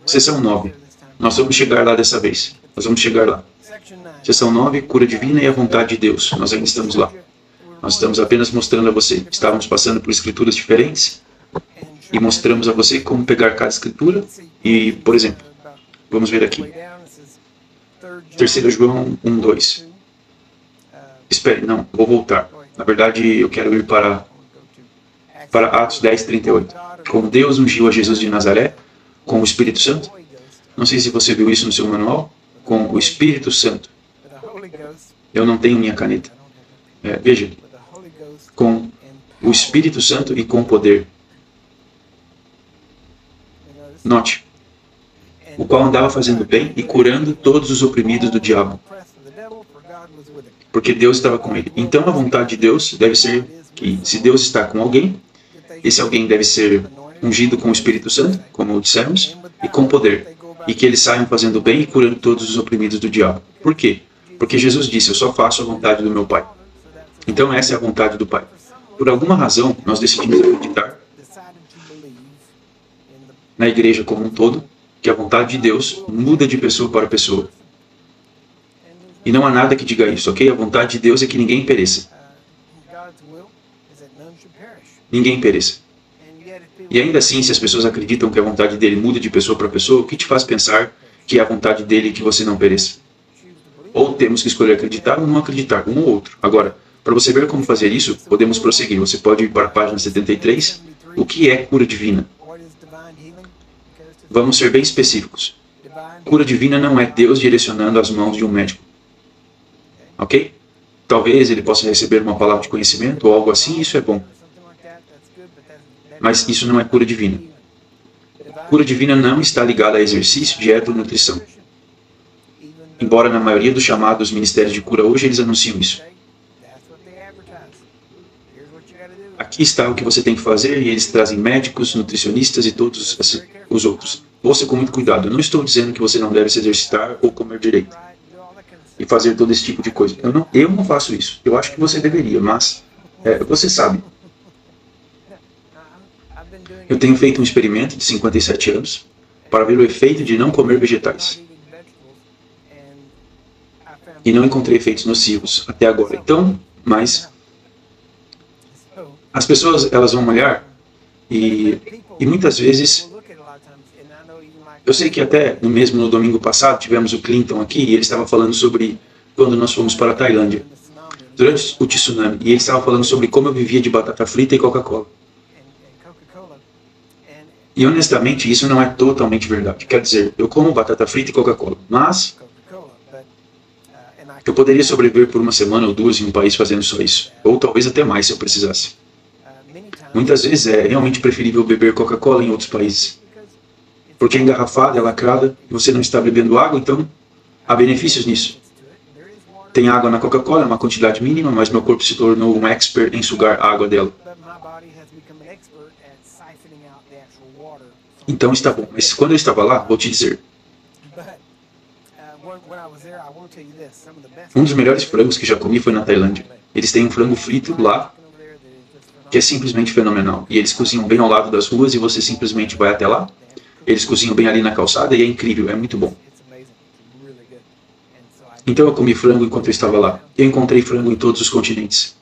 Sessão 9. Nós vamos chegar lá dessa vez. Nós vamos chegar lá. Sessão 9, cura divina e a vontade de Deus. Nós ainda estamos lá. Nós estamos apenas mostrando a você. Estávamos passando por escrituras diferentes e mostramos a você como pegar cada escritura e, por exemplo, vamos ver aqui. 3 João 1, 2. Espere, não, vou voltar. Na verdade, eu quero ir para Atos 10, 38. Como Deus ungiu a Jesus de Nazaré com o Espírito Santo. Não sei se você viu isso no seu manual. Com o Espírito Santo. Eu não tenho minha caneta. Veja. Com o Espírito Santo e com o poder. Note. O qual andava fazendo bem e curando todos os oprimidos do diabo. Porque Deus estava com ele. Então a vontade de Deus deve ser que, se Deus está com alguém, esse alguém deve ser ungido com o Espírito Santo, como dissemos, e com poder. E que eles saiam fazendo bem e curando todos os oprimidos do diabo. Por quê? Porque Jesus disse, eu só faço a vontade do meu Pai. Então essa é a vontade do Pai. Por alguma razão, nós decidimos acreditar na igreja como um todo, que a vontade de Deus muda de pessoa para pessoa. E não há nada que diga isso, ok? A vontade de Deus é que ninguém pereça. Ninguém pereça. E ainda assim, se as pessoas acreditam que a vontade dele muda de pessoa para pessoa, o que te faz pensar que é a vontade dele que você não pereça? Ou temos que escolher acreditar ou não acreditar, um ou outro. Agora, para você ver como fazer isso, podemos prosseguir. Você pode ir para a página 73. O que é cura divina? Vamos ser bem específicos. Cura divina não é Deus direcionando as mãos de um médico. Ok? Talvez ele possa receber uma palavra de conhecimento ou algo assim, isso é bom. Mas isso não é cura divina. Cura divina não está ligada a exercício, dieta ou nutrição. Embora na maioria dos chamados ministérios de cura hoje eles anunciam isso. Aqui está o que você tem que fazer e eles trazem médicos, nutricionistas e todos os outros. Ouça com muito cuidado. Eu não estou dizendo que você não deve se exercitar ou comer direito. E fazer todo esse tipo de coisa. Eu não faço isso. Eu acho que você deveria, mas você sabe. Eu tenho feito um experimento de 57 anos para ver o efeito de não comer vegetais. E não encontrei efeitos nocivos até agora. Então, mas as pessoas elas vão olhar e muitas vezes eu sei que até no domingo passado tivemos o Clinton aqui e ele estava falando sobre quando nós fomos para a Tailândia durante o tsunami e ele estava falando sobre como eu vivia de batata frita e Coca-Cola. E honestamente isso não é totalmente verdade. Quer dizer, eu como batata frita e Coca-Cola, mas eu poderia sobreviver por uma semana ou duas em um país fazendo só isso, ou talvez até mais se eu precisasse. Muitas vezes é realmente preferível beber Coca-Cola em outros países. Porque é engarrafada, é lacrada, e você não está bebendo água, então há benefícios nisso. Tem água na Coca-Cola, é uma quantidade mínima, mas meu corpo se tornou um expert em sugar a água dela. Então está bom, mas quando eu estava lá, vou te dizer. Um dos melhores frangos que já comi foi na Tailândia. Eles têm um frango frito lá, que é simplesmente fenomenal. E eles cozinham bem ao lado das ruas e você simplesmente vai até lá. Eles cozinham bem ali na calçada e é incrível, é muito bom. Então eu comi frango enquanto eu estava lá. Eu encontrei frango em todos os continentes.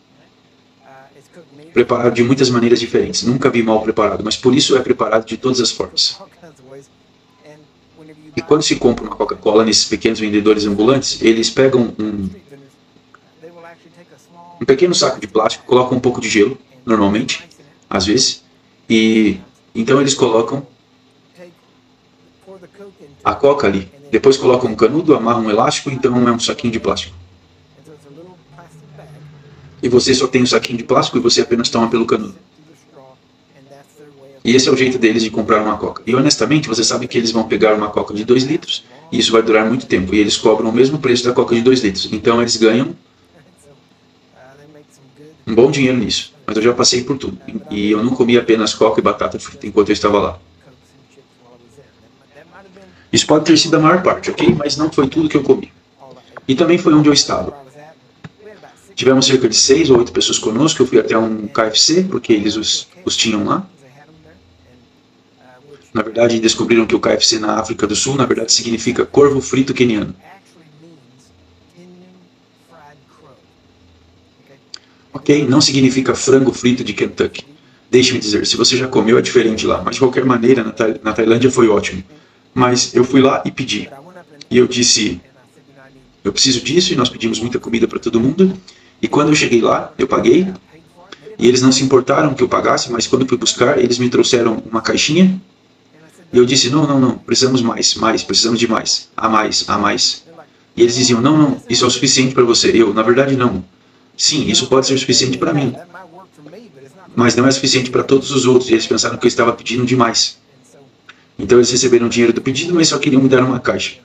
Preparado de muitas maneiras diferentes. Nunca vi mal preparado, mas por isso é preparado de todas as formas. E quando se compra uma Coca-Cola nesses pequenos vendedores ambulantes, eles pegam um pequeno saco de plástico, colocam um pouco de gelo, normalmente, às vezes, e então eles colocam a Coca ali. Depois colocam um canudo, amarram um elástico, então é um saquinho de plástico. E você só tem um saquinho de plástico e você apenas toma pelo canudo. E esse é o jeito deles de comprar uma Coca. E honestamente, você sabe que eles vão pegar uma Coca de 2 litros e isso vai durar muito tempo. E eles cobram o mesmo preço da Coca de 2 litros. Então eles ganham um bom dinheiro nisso. Mas eu já passei por tudo. E eu não comi apenas Coca e batata frita enquanto eu estava lá. Isso pode ter sido a maior parte, ok? Mas não foi tudo que eu comi. E também foi onde eu estava. Tivemos cerca de 6 ou 8 pessoas conosco. Eu fui até um KFC, porque eles os tinham lá. Na verdade, descobriram que o KFC na África do Sul, na verdade, significa corvo frito queniano. Ok? Não significa frango frito de Kentucky. Deixe-me dizer, se você já comeu é diferente lá, mas de qualquer maneira, na Tailândia foi ótimo. Mas eu fui lá e pedi. E eu disse, eu preciso disso, e nós pedimos muita comida para todo mundo. E quando eu cheguei lá, eu paguei. E eles não se importaram que eu pagasse, mas quando eu fui buscar, eles me trouxeram uma caixinha. E eu disse, não, precisamos mais, precisamos de mais, a mais. E eles diziam, não, isso é o suficiente para você. Eu, na verdade, não. Sim, isso pode ser suficiente para mim, mas não é suficiente para todos os outros. E eles pensaram que eu estava pedindo demais. Então eles receberam o dinheiro do pedido, mas só queriam me dar uma caixa.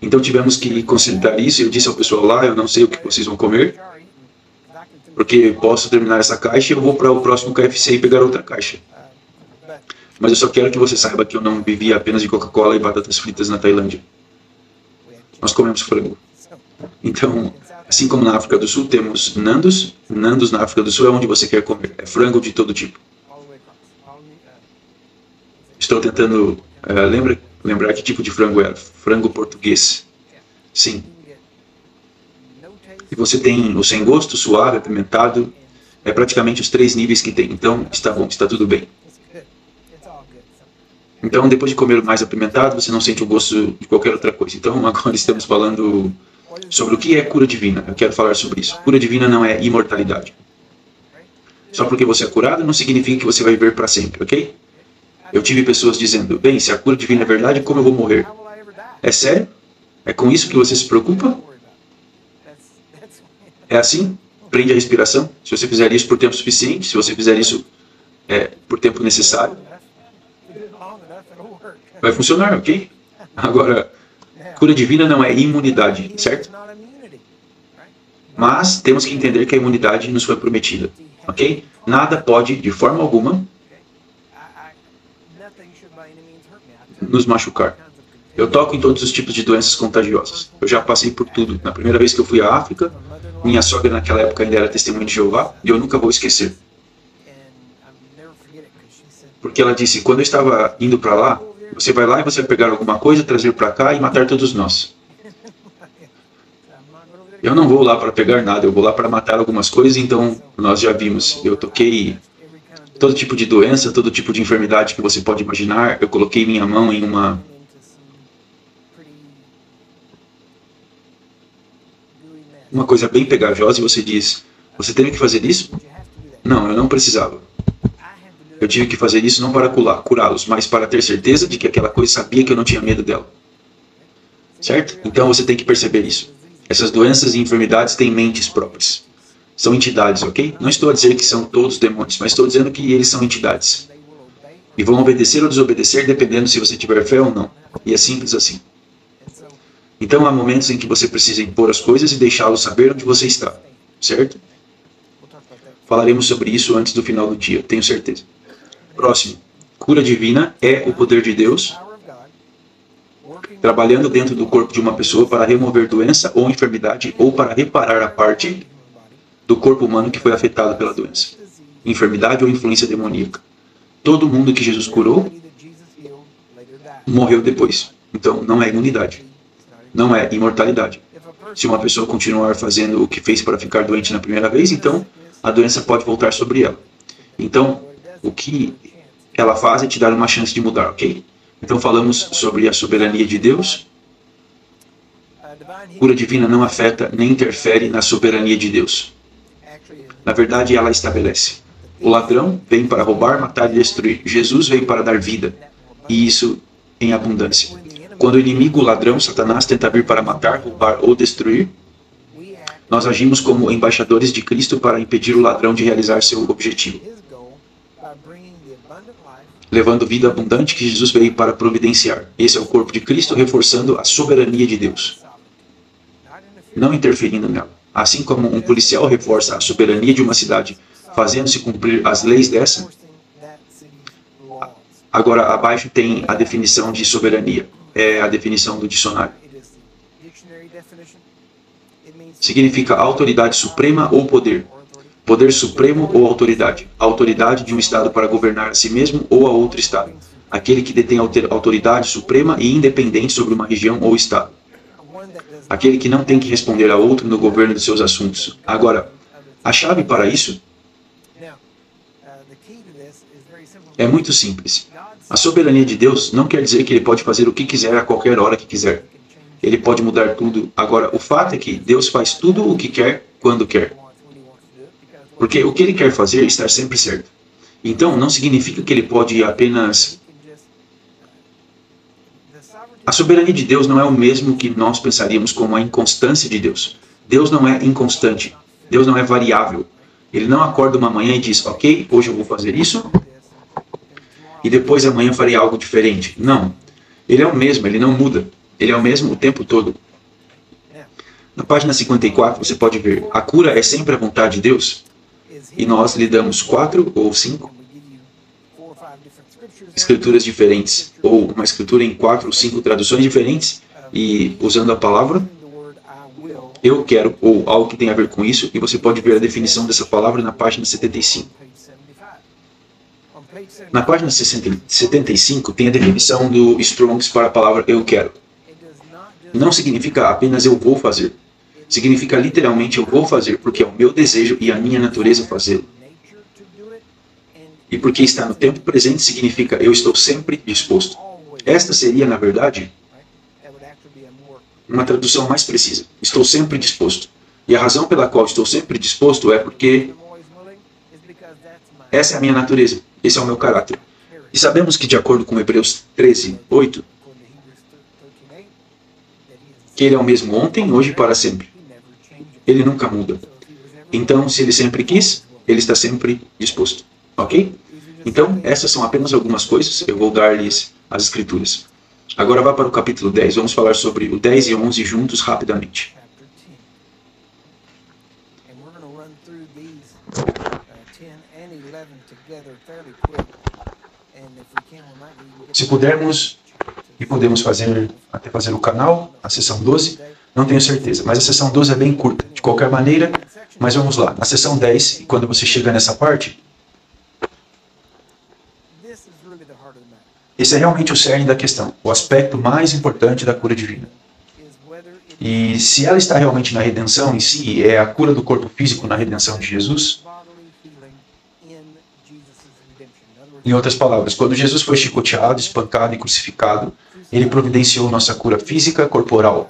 Então tivemos que consertar isso. Eu disse ao pessoal lá, eu não sei o que vocês vão comer, porque posso terminar essa caixa e eu vou para o próximo KFC e pegar outra caixa. Mas eu só quero que você saiba que eu não vivia apenas de Coca-Cola e batatas fritas na Tailândia. Nós comemos frango. Então, assim como na África do Sul temos Nandos, Nandos na África do Sul é onde você quer comer. É frango de todo tipo. Estou tentando lembrar que tipo de frango era. Frango português. Sim. E você tem o sem gosto, suave, apimentado. É praticamente os 3 níveis que tem. Então, está bom, está tudo bem. Então, depois de comer o mais apimentado, você não sente o gosto de qualquer outra coisa. Então, agora estamos falando sobre o que é cura divina. Eu quero falar sobre isso. Cura divina não é imortalidade. Só porque você é curado não significa que você vai viver para sempre, ok? Eu tive pessoas dizendo, bem, se a cura divina é verdade, como eu vou morrer? É sério? É com isso que você se preocupa? É assim? Prende a respiração. Se você fizer isso por tempo suficiente, se você fizer isso por tempo necessário, vai funcionar, ok? Agora, cura divina não é imunidade, certo? Mas temos que entender que a imunidade nos foi prometida, ok? Nada pode, de forma alguma, nos machucar. Eu toco em todos os tipos de doenças contagiosas. Eu já passei por tudo. Na primeira vez que eu fui à África, minha sogra naquela época ainda era testemunha de Jeová, e eu nunca vou esquecer. Porque ela disse, quando eu estava indo para lá, você vai lá e você vai pegar alguma coisa, trazer para cá e matar todos nós. Eu não vou lá para pegar nada, eu vou lá para matar algumas coisas, então nós já vimos. Eu toquei todo tipo de doença, todo tipo de enfermidade que você pode imaginar. Eu coloquei minha mão em uma coisa bem pegajosa e você diz, você teve que fazer isso? Não, eu não precisava. Eu tive que fazer isso não para curá-los, mas para ter certeza de que aquela coisa sabia que eu não tinha medo dela. Certo? Então você tem que perceber isso. Essas doenças e enfermidades têm mentes próprias. São entidades, ok? Não estou a dizer que são todos demônios, mas estou dizendo que eles são entidades. E vão obedecer ou desobedecer dependendo se você tiver fé ou não. E é simples assim. Então há momentos em que você precisa impor as coisas e deixá-los saber onde você está. Certo? Falaremos sobre isso antes do final do dia, tenho certeza. Próximo. Cura divina é o poder de Deus trabalhando dentro do corpo de uma pessoa para remover doença ou enfermidade ou para reparar a parte do corpo humano que foi afetado pela doença, enfermidade ou influência demoníaca. Todo mundo que Jesus curou morreu depois. Então não é imunidade. Não é imortalidade. Se uma pessoa continuar fazendo o que fez para ficar doente na primeira vez, então a doença pode voltar sobre ela. Então, o que ela faz é te dar uma chance de mudar, ok? Então falamos sobre a soberania de Deus. Cura divina não afeta nem interfere na soberania de Deus. Na verdade, ela estabelece. O ladrão vem para roubar, matar e destruir. Jesus veio para dar vida, e isso em abundância. Quando o inimigo, o ladrão, Satanás, tenta vir para matar, roubar ou destruir, nós agimos como embaixadores de Cristo para impedir o ladrão de realizar seu objetivo, levando vida abundante que Jesus veio para providenciar. Esse é o corpo de Cristo reforçando a soberania de Deus, não interferindo nela. Assim como um policial reforça a soberania de uma cidade, fazendo-se cumprir as leis dessa, agora abaixo tem a definição de soberania. É a definição do dicionário. Significa autoridade suprema ou poder. Poder supremo ou autoridade. A autoridade de um Estado para governar a si mesmo ou a outro Estado. aquele que detém autoridade suprema e independente sobre uma região ou estado, aquele que não tem que responder a outro no governo de seus assuntos. Agora, a chave para isso é muito simples. A soberania de Deus não quer dizer que Ele pode fazer o que quiser a qualquer hora que quiser. Ele pode mudar tudo. Agora, o fato é que Deus faz tudo o que quer, quando quer. Porque o que Ele quer fazer está sempre certo. Então, não significa que Ele pode apenas... A soberania de Deus não é o mesmo que nós pensaríamos como a inconstância de Deus. Deus não é inconstante. Deus não é variável. Ele não acorda uma manhã e diz, ok, hoje eu vou fazer isso, e depois amanhã farei algo diferente. Não. Ele é o mesmo, ele não muda. Ele é o mesmo o tempo todo. Na página 54 você pode ver, a cura é sempre a vontade de Deus. E nós lhe damos 4 ou 5 escrituras diferentes, ou uma escritura em 4 ou 5 traduções diferentes, e usando a palavra eu quero, ou algo que tem a ver com isso, e você pode ver a definição dessa palavra na página 75. Na página 75 tem a definição do Strong's para a palavra eu quero. Não significa apenas eu vou fazer. Significa literalmente eu vou fazer porque é o meu desejo e a minha natureza fazê-lo. E porque está no tempo presente significa eu estou sempre disposto. Esta seria, na verdade, uma tradução mais precisa. Estou sempre disposto. E a razão pela qual estou sempre disposto é porque essa é a minha natureza. Esse é o meu caráter. E sabemos que, de acordo com Hebreus 13:8, que Ele é o mesmo ontem, hoje e para sempre. Ele nunca muda. Então, se Ele sempre quis, Ele está sempre disposto. Ok? Então, essas são apenas algumas coisas. Eu vou dar-lhes as Escrituras. Agora vá para o capítulo 10. Vamos falar sobre o 10 e 11 juntos rapidamente. Se pudermos, e podemos até fazer o canal, a sessão 12, não tenho certeza, mas a sessão 12 é bem curta, de qualquer maneira, mas vamos lá. Na sessão 10, e quando você chega nessa parte, esse é realmente o cerne da questão, o aspecto mais importante da cura divina. E se ela está realmente na redenção em si, é a cura do corpo físico na redenção de Jesus. Em outras palavras, quando Jesus foi chicoteado, espancado e crucificado, Ele providenciou nossa cura física corporal.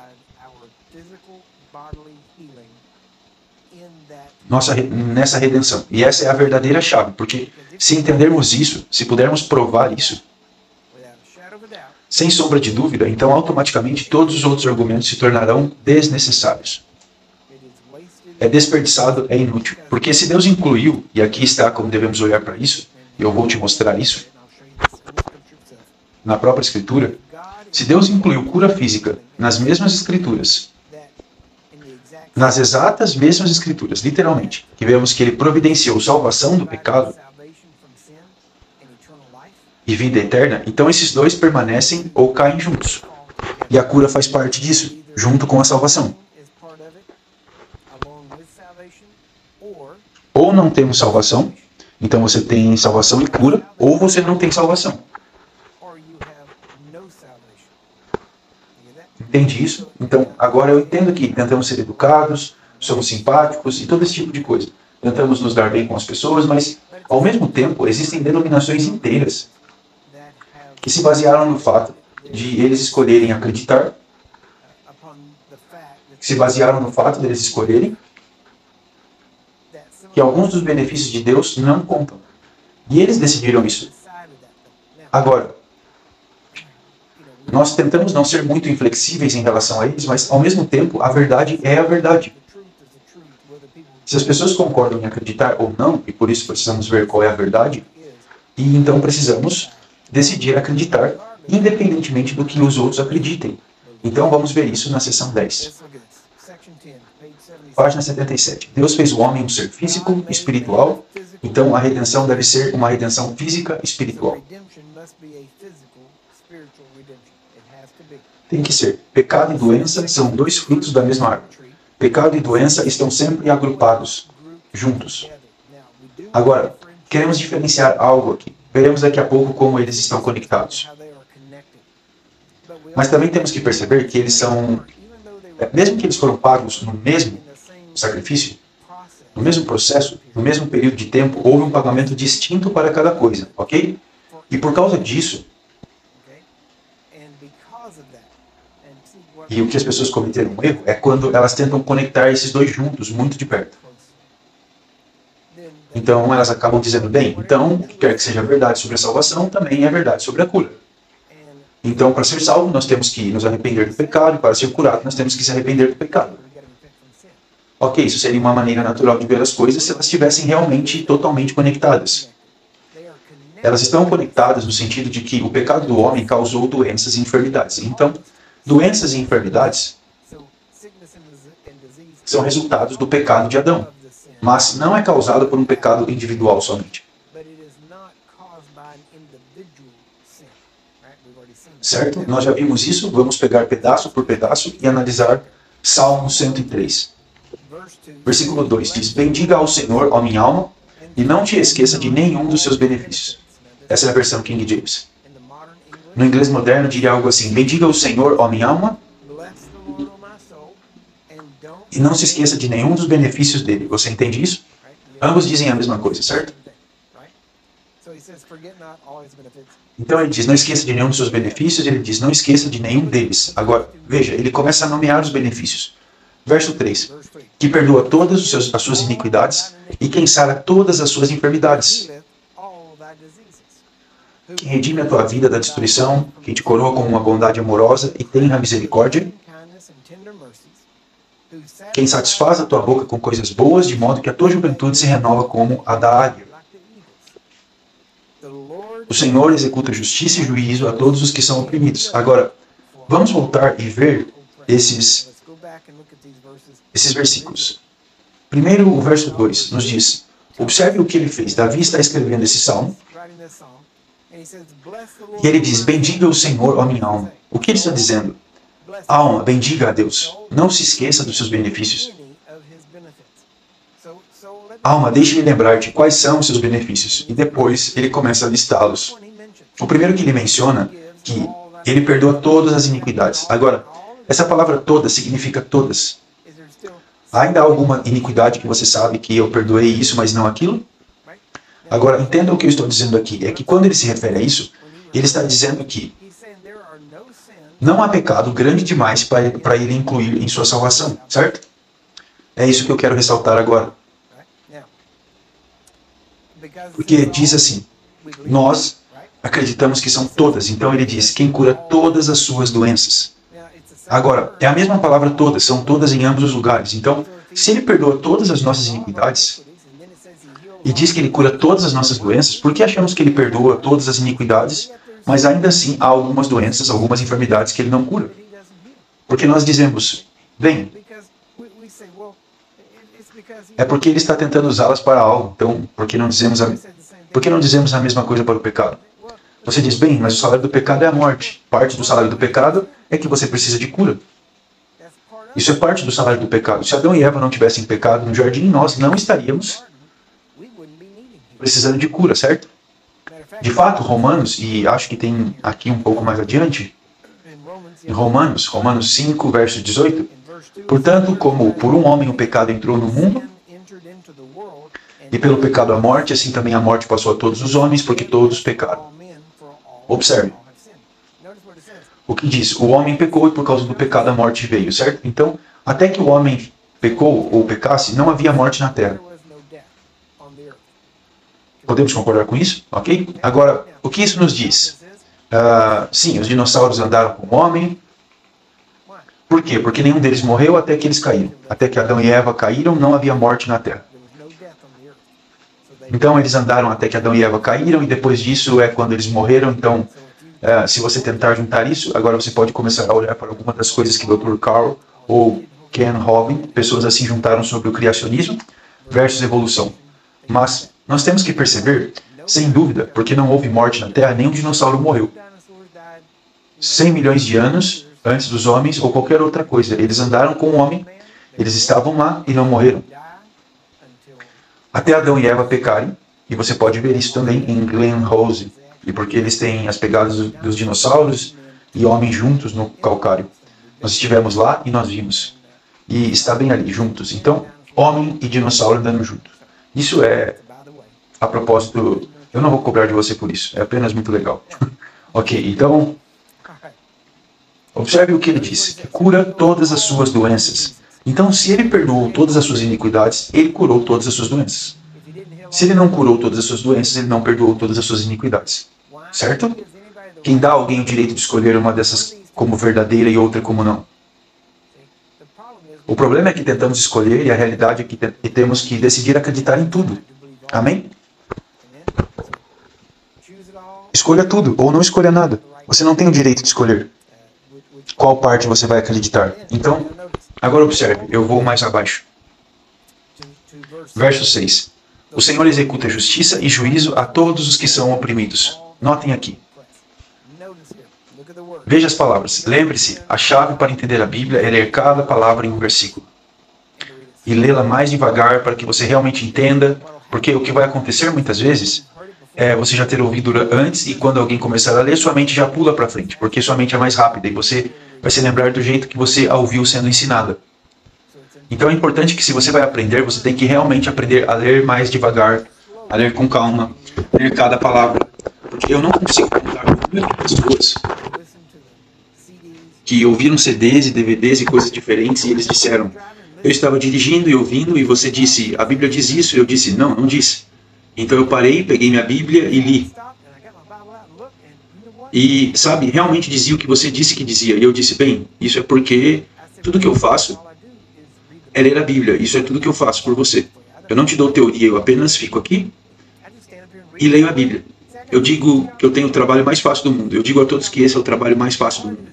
Nessa redenção. E essa é a verdadeira chave, porque se entendermos isso, se pudermos provar isso, sem sombra de dúvida, então automaticamente todos os outros argumentos se tornarão desnecessários. É desperdiçado, é inútil. Porque se Deus incluiu, e aqui está como devemos olhar para isso, e eu vou te mostrar isso, na própria Escritura, se Deus incluiu cura física nas mesmas Escrituras, nas exatas mesmas Escrituras, literalmente, que vemos que Ele providenciou salvação do pecado e vida eterna, então esses dois permanecem ou caem juntos. E a cura faz parte disso, junto com a salvação. Ou não temos salvação, então você tem salvação e cura, ou você não tem salvação. Entende isso? Então, agora eu entendo que tentamos ser educados, somos simpáticos e todo esse tipo de coisa. Tentamos nos dar bem com as pessoas, mas, ao mesmo tempo, existem denominações inteiras que se basearam no fato de eles escolherem acreditar, que se basearam no fato de eles escolherem que alguns dos benefícios de Deus não contam. E eles decidiram isso. Agora, nós tentamos não ser muito inflexíveis em relação a eles, mas, ao mesmo tempo, a verdade é a verdade. Se as pessoas concordam em acreditar ou não, e por isso precisamos ver qual é a verdade, e então precisamos decidir acreditar, independentemente do que os outros acreditem. Então vamos ver isso na seção 10. Página 77. Deus fez o homem um ser físico, espiritual, então a redenção deve ser uma redenção física espiritual. Tem que ser. Pecado e doença são dois frutos da mesma árvore. Pecado e doença estão sempre agrupados, juntos. Agora, queremos diferenciar algo aqui. Veremos daqui a pouco como eles estão conectados. Mas também temos que perceber que eles são, mesmo que eles foram pagos no mesmo sacrifício, no mesmo processo, no mesmo período de tempo, houve um pagamento distinto para cada coisa, ok? E por causa disso, e o que as pessoas cometeram um erro é quando elas tentam conectar esses dois juntos, muito de perto. Então elas acabam dizendo, bem, então o que quer que seja verdade sobre a salvação, também é verdade sobre a cura. Então, para ser salvo, nós temos que nos arrepender do pecado, e para ser curado, nós temos que se arrepender do pecado. Ok, isso seria uma maneira natural de ver as coisas se elas estivessem realmente totalmente conectadas. Elas estão conectadas no sentido de que o pecado do homem causou doenças e enfermidades. Então, doenças e enfermidades são resultados do pecado de Adão, mas não é causado por um pecado individual somente. Certo? Nós já vimos isso, vamos pegar pedaço por pedaço e analisar Salmo 103. Versículo 2 diz, bendiga ao Senhor, ó minha alma, e não te esqueça de nenhum dos seus benefícios. Essa é a versão King James. No inglês moderno diria algo assim, bendiga ao Senhor, ó minha alma, e não se esqueça de nenhum dos benefícios dele. Você entende isso? Ambos dizem a mesma coisa, certo? Então ele diz, não esqueça de nenhum dos seus benefícios, ele diz, não esqueça de nenhum deles. Agora, veja, ele começa a nomear os benefícios. Verso 3, que perdoa todas as suas iniquidades e quem sara todas as suas enfermidades. Quem redime a tua vida da destruição, quem te coroa com uma bondade amorosa e tenha misericórdia. Quem satisfaz a tua boca com coisas boas, de modo que a tua juventude se renova como a da águia. O Senhor executa justiça e juízo a todos os que são oprimidos. Agora, vamos voltar e ver esses versículos. Primeiro, o verso 2 nos diz, observe o que ele fez. Davi está escrevendo esse salmo. E ele diz, bendiga o Senhor, ó minha alma. O que ele está dizendo? Alma, bendiga a Deus. Não se esqueça dos seus benefícios. Alma, deixe-me lembrar-te quais são os seus benefícios. E depois ele começa a listá-los. O primeiro que ele menciona, que ele perdoa todas as iniquidades. Agora, essa palavra toda significa todas. Ainda há alguma iniquidade que você sabe que eu perdoei isso, mas não aquilo? Agora, entenda o que eu estou dizendo aqui. É que quando ele se refere a isso, ele está dizendo que não há pecado grande demais para ele incluir em sua salvação, certo? É isso que eu quero ressaltar agora. Porque diz assim, nós acreditamos que são todas. Então ele diz, quem cura todas as suas doenças. Agora, é a mesma palavra todas, são todas em ambos os lugares. Então, se ele perdoa todas as nossas iniquidades, e diz que ele cura todas as nossas doenças, por que achamos que ele perdoa todas as iniquidades, mas ainda assim há algumas doenças, algumas enfermidades que ele não cura? Porque nós dizemos, bem, é porque ele está tentando usá-las para algo. Então, por que não dizemos a mesma coisa para o pecado? Você diz, bem, mas o salário do pecado é a morte. Parte do salário do pecado é que você precisa de cura. Isso é parte do salário do pecado. Se Adão e Eva não tivessem pecado no jardim, nós não estaríamos precisando de cura, certo? De fato, Romanos, e acho que tem aqui um pouco mais adiante, em Romanos 5, verso 18, portanto, como por um homem o pecado entrou no mundo, e pelo pecado a morte, assim também a morte passou a todos os homens, porque todos pecaram. Observe. O que diz? O homem pecou e por causa do pecado a morte veio, certo? Então, até que o homem pecou ou pecasse, não havia morte na terra. Podemos concordar com isso? Ok? Agora, o que isso nos diz? Sim, os dinossauros andaram com o homem. Por quê? Porque nenhum deles morreu até que eles caíram. Até que Adão e Eva caíram, não havia morte na terra. Então, eles andaram até que Adão e Eva caíram, e depois disso é quando eles morreram. Então, se você tentar juntar isso, agora você pode começar a olhar para algumas das coisas que o Dr. Carl ou Ken Hovind, pessoas assim, juntaram sobre o criacionismo versus evolução. Mas nós temos que perceber, sem dúvida, porque não houve morte na Terra, nenhum dinossauro morreu. 100 milhões de anos antes dos homens ou qualquer outra coisa. Eles andaram com o homem, eles estavam lá e não morreram. Até Adão e Eva pecarem, E você pode ver isso também em Glen Rose, e porque eles têm as pegadas dos dinossauros e homens juntos no calcário. Nós estivemos lá e nós vimos. E está bem ali, juntos. Então, homem e dinossauro andando juntos. Isso é, a propósito, eu não vou cobrar de você por isso. É apenas muito legal. Ok, então, observe o que ele disse. Que cura todas as suas doenças. Então, se ele perdoou todas as suas iniquidades, ele curou todas as suas doenças. Se ele não curou todas as suas doenças, ele não perdoou todas as suas iniquidades. Certo? Quem dá a alguém o direito de escolher uma dessas como verdadeira e outra como não? O problema é que tentamos escolher e a realidade é que temos que decidir acreditar em tudo. Amém? Escolha tudo ou não escolha nada. Você não tem o direito de escolher qual parte você vai acreditar. Então, agora observe, eu vou mais abaixo. Verso 6. O Senhor executa justiça e juízo a todos os que são oprimidos. Notem aqui. Veja as palavras. Lembre-se, a chave para entender a Bíblia é ler cada palavra em um versículo. E lê-la mais devagar para que você realmente entenda, porque o que vai acontecer muitas vezes é você já ter ouvido antes e quando alguém começar a ler, sua mente já pula para frente, porque sua mente é mais rápida e você vai se lembrar do jeito que você a ouviu sendo ensinada. Então é importante que se você vai aprender, você tem que realmente aprender a ler mais devagar, a ler com calma, ler cada palavra. Porque eu não consigo contar o número de pessoas que ouviram CDs e DVDs e coisas diferentes e eles disseram, eu estava dirigindo e ouvindo e você disse, a Bíblia diz isso, e eu disse, não, não disse. Então eu parei, peguei minha Bíblia e li. E, sabe, realmente dizia o que você disse que dizia. E eu disse, bem, isso é porque tudo que eu faço é ler a Bíblia. Isso é tudo que eu faço por você. Eu não te dou teoria, eu apenas fico aqui e leio a Bíblia. Eu digo que eu tenho o trabalho mais fácil do mundo. Eu digo a todos que esse é o trabalho mais fácil do mundo.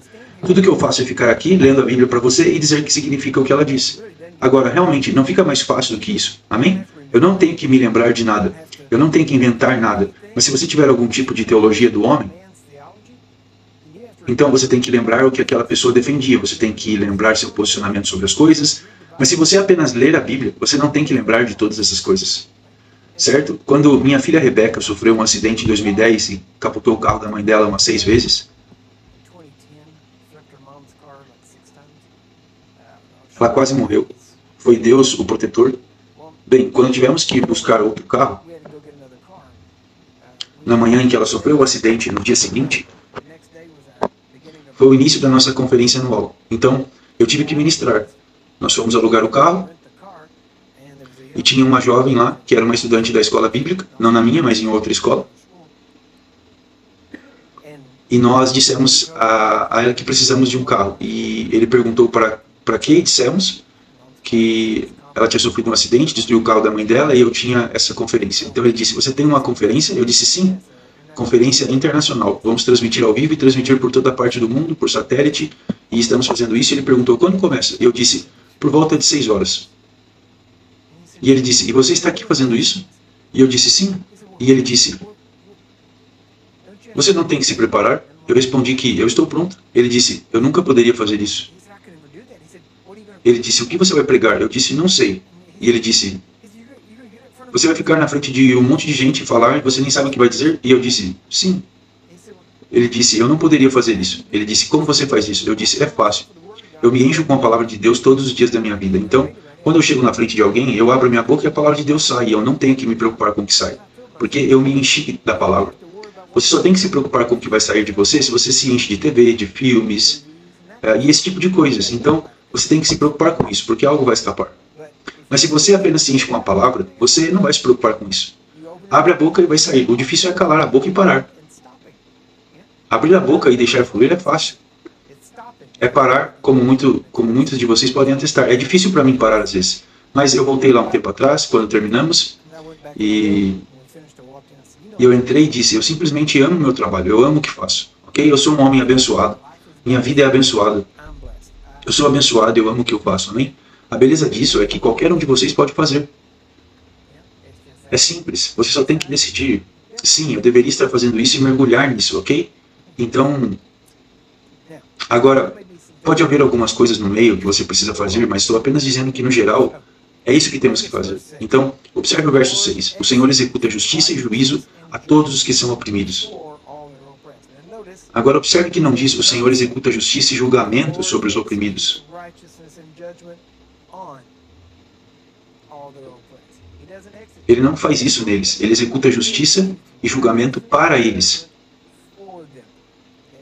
Tudo que eu faço é ficar aqui, lendo a Bíblia para você e dizer que significa o que ela diz. Agora, realmente, não fica mais fácil do que isso. Amém? Eu não tenho que me lembrar de nada. Eu não tenho que inventar nada. Mas se você tiver algum tipo de teologia do homem, então você tem que lembrar o que aquela pessoa defendia. Você tem que lembrar seu posicionamento sobre as coisas. Mas se você apenas ler a Bíblia, você não tem que lembrar de todas essas coisas. Certo? Quando minha filha Rebeca sofreu um acidente em 2010 e capotou o carro da mãe dela umas 6 vezes, ela quase morreu. Foi Deus o protetor. Bem, quando tivemos que buscar outro carro, na manhã em que ela sofreu o acidente, no dia seguinte, foi o início da nossa conferência anual. Então, eu tive que ministrar. Nós fomos alugar o carro, e tinha uma jovem lá, que era uma estudante da escola bíblica, não na minha, mas em outra escola. E nós dissemos a ela que precisamos de um carro. E ele perguntou para que dissemos que ela tinha sofrido um acidente, destruiu o carro da mãe dela e eu tinha essa conferência. Então ele disse, você tem uma conferência? Eu disse, sim, conferência internacional. Vamos transmitir ao vivo e transmitir por toda a parte do mundo, por satélite, e estamos fazendo isso. Ele perguntou, quando começa? Eu disse, por volta de 6 horas. E ele disse, e você está aqui fazendo isso? E eu disse, sim. E ele disse, você não tem que se preparar? Eu respondi que eu estou pronto. Ele disse, eu nunca poderia fazer isso. Ele disse, o que você vai pregar? Eu disse, não sei. E ele disse, você vai ficar na frente de um monte de gente e falar e você nem sabe o que vai dizer? E eu disse, sim. Ele disse, eu não poderia fazer isso. Ele disse, como você faz isso? Eu disse, é fácil. Eu me encho com a palavra de Deus todos os dias da minha vida. Então, quando eu chego na frente de alguém, eu abro minha boca e a palavra de Deus sai. E eu não tenho que me preocupar com o que sai. Porque eu me enchi da palavra. Você só tem que se preocupar com o que vai sair de você se você se enche de TV, de filmes, e esse tipo de coisas. Então, você tem que se preocupar com isso, porque algo vai escapar. Mas se você apenas se enche com a palavra, você não vai se preocupar com isso. Abre a boca e vai sair. O difícil é calar a boca e parar. Abrir a boca e deixar fluir é fácil. É parar, como muitos de vocês podem atestar. É difícil para mim parar às vezes. Mas eu voltei lá um tempo atrás, quando terminamos, e eu entrei e disse, eu simplesmente amo meu trabalho, eu amo o que faço. Ok? Eu sou um homem abençoado. Minha vida é abençoada. Eu sou abençoado e eu amo o que eu faço, amém? A beleza disso é que qualquer um de vocês pode fazer. É simples, você só tem que decidir. Sim, eu deveria estar fazendo isso e mergulhar nisso, ok? Então, agora, pode haver algumas coisas no meio que você precisa fazer, mas estou apenas dizendo que, no geral, é isso que temos que fazer. Então, Observe o verso 6. O Senhor executa justiça e juízo a todos os que são oprimidos. Agora observe que não diz o Senhor executa justiça e julgamento sobre os oprimidos. Ele não faz isso neles. Ele executa justiça e julgamento para eles.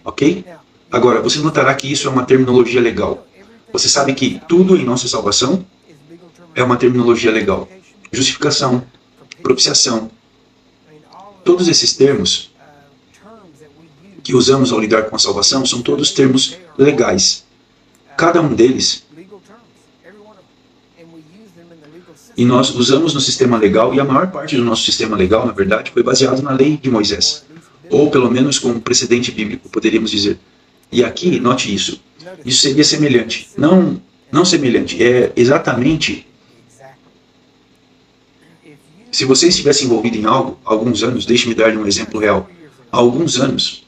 Ok? Agora, você notará que isso é uma terminologia legal. Você sabe que tudo em nossa salvação é uma terminologia legal. Justificação, propiciação. Todos esses termos que usamos ao lidar com a salvação são todos termos legais. Cada um deles. E nós usamos no sistema legal, e a maior parte do nosso sistema legal, na verdade, foi baseado na lei de Moisés. Ou pelo menos com um precedente bíblico, poderíamos dizer. E aqui, note isso. Isso seria semelhante. Não semelhante, é exatamente. Se você estivesse envolvido em algo, há alguns anos, deixe-me dar-lhe um exemplo real. Há alguns anos,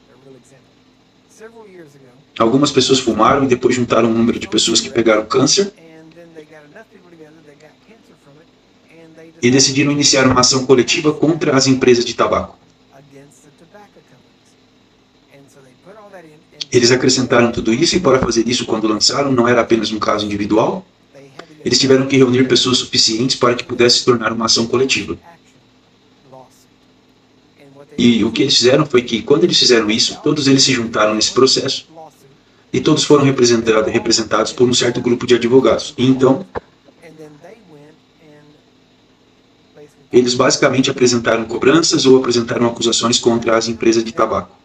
algumas pessoas fumaram e depois juntaram um número de pessoas que pegaram câncer e decidiram iniciar uma ação coletiva contra as empresas de tabaco. Eles acrescentaram tudo isso e para fazer isso, quando lançaram, não era apenas um caso individual. Eles tiveram que reunir pessoas suficientes para que pudesse se tornar uma ação coletiva. E o que eles fizeram foi que, quando eles fizeram isso, todos eles se juntaram nesse processo e todos foram representados por um certo grupo de advogados. E então, eles basicamente apresentaram cobranças ou apresentaram acusações contra as empresas de tabaco.